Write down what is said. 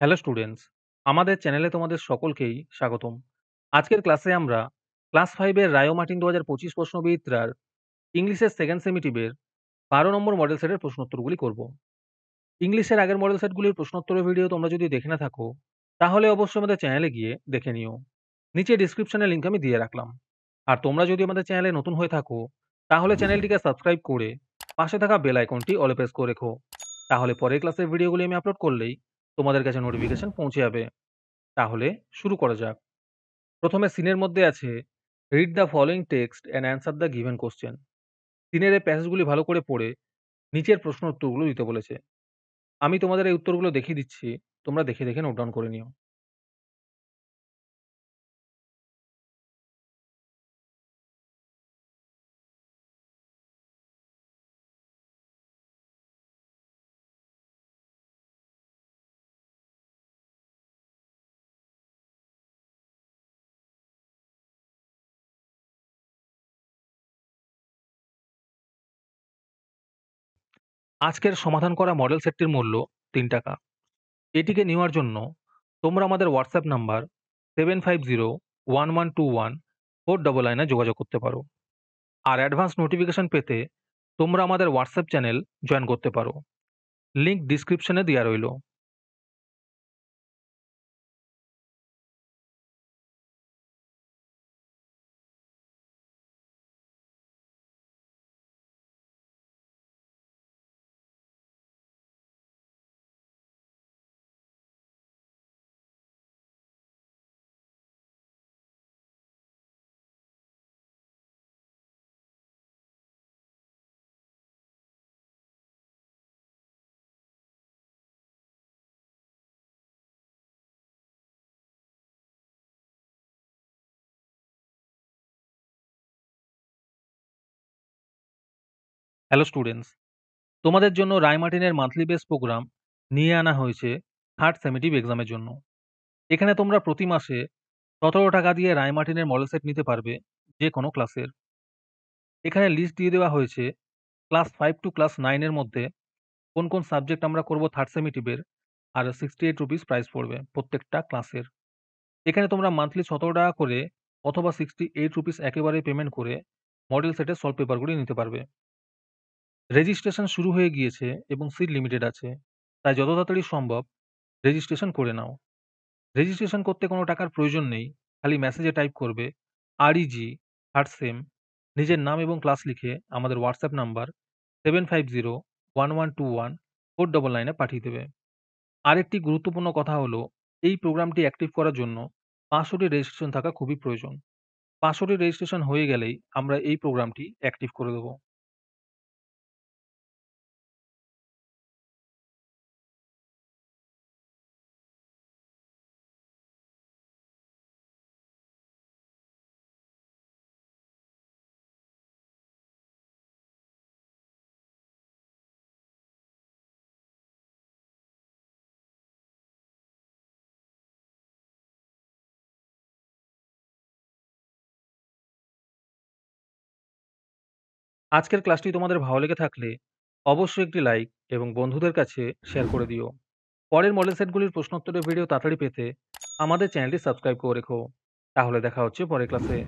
Hello students, আমাদের চ্যানেলে তোমাদের সকলকেই স্বাগতম। আজকের ক্লাসে আমরা ক্লাস 5 এর রায়ো মার্টিন 2025 প্রশ্নবিচিত্রার ইংলিশের সেকেন্ড সেমিটিভের 12 নম্বর মডেল সেটের প্রশ্নোত্তরগুলি করব। ইংলিশের আগের মডেল সেটগুলির প্রশ্নোত্তরের ভিডিও তোমরা যদি দেখে না থাকো, তাহলে অবশ্যই আমাদের চ্যানেলে গিয়ে দেখে নিও। নিচে ডিসক্রিপশনে লিংক আমি দিয়ে রাখলাম। আর তোমরা যদি আমাদের চ্যানেলে নতুন হয়ে থাকো, তাহলে চ্যানেলটিকে সাবস্ক্রাইব করে পাশে থাকা বেল আইকনটি অলে প্রেস করে রেখো। তাহলে পরের ক্লাসের ভিডিওগুলি আমি আপলোড করলেই তোমাদের কাছে নোটিফিকেশন পৌঁছে যাবে। তাহলে শুরু করা যাক। প্রথমে সিনের মধ্যে আছে read the following text and answer the given question. সিনের এই প্যাসেজগুলি ভালো করে পড়ে নিচের প্রশ্ন উত্তরগুলো দিতে বলেছে। আমি তোমাদের এই উত্তরগুলো দেখিয়ে দিচ্ছি, তোমরা দেখে দেখে নোট ডাউন করে নিও। আজকের সমাধান করা মডেল সেটটির মূল্য 3 টাকা। এটিকে নেওয়ার জন্য তোমরা আমাদের হোয়াটসঅ্যাপ নাম্বার 7501121499 যোগাযোগ করতে পারো। আর অ্যাডভান্স নোটিফিকেশন পেতে তোমরা আমাদের হোয়াটসঅ্যাপ চ্যানেল জয়েন করতে পারো। লিংক ডিসক্রিপশনে দেওয়া রইল। হ্যালো স্টুডেন্টস, তোমাদের জন্য রায়মার্টিনের মান্থলি বেস প্রোগ্রাম নিয়ে আনা হয়েছে থার্ড সেমেটিভ এক্সামের জন্য। এখানে তোমরা প্রতি মাসে 17 টাকা দিয়ে রায়মার্টিনের মডেল সেট নিতে পারবে যে কোনো ক্লাসের। এখানে লিস্ট দিয়ে দেওয়া হয়েছে ক্লাস 5 টু ক্লাস 9 এর মধ্যে কোন কোন সাবজেক্ট আমরা করব থার্ড সেমেটিভের, আর 68 রুপিস প্রাইস পড়বে প্রত্যেকটা ক্লাসের। এখানে তোমরা মান্থলি 17 টাকা করে অথবা 68 রুপিস একেবারে পেমেন্ট করে মডেল সেটের সলভ পেপারগুলি নিতে পারবে। রেজিস্ট্রেশন শুরু হয়ে গিয়েছে এবং সিট লিমিটেড আছে, তাই যত তাড়াতাড়ি সম্ভব রেজিস্ট্রেশন করে নাও। রেজিস্ট্রেশন করতে কোনো টাকার প্রয়োজন নেই, খালি মেসেজে টাইপ করবে REG থার্ড সেম, নিজের নাম এবং ক্লাস লিখে আমাদের হোয়াটসঅ্যাপ নাম্বার 7501121499 পাঠিয়ে দেবে। আরেকটি গুরুত্বপূর্ণ কথা হলো, এই প্রোগ্রামটি অ্যাক্টিভ করার জন্য 500টি রেজিস্ট্রেশন থাকা খুবই প্রয়োজন। 500টি রেজিস্ট্রেশন হয়ে গেলেই আমরা এই প্রোগ্রামটি অ্যাক্টিভ করে দেবো। আজকের ক্লাসটি তোমাদের ভালো লেগে থাকলে অবশ্যই একটি লাইক এবং বন্ধুদের কাছে শেয়ার করে দিও। পরের মডেল সেটগুলির প্রশ্নোত্তরের ভিডিও তাড়াতাড়ি পেতে আমাদের চ্যানেলটি সাবস্ক্রাইব করে রেখো। তাহলে দেখা হচ্ছে পরের ক্লাসে।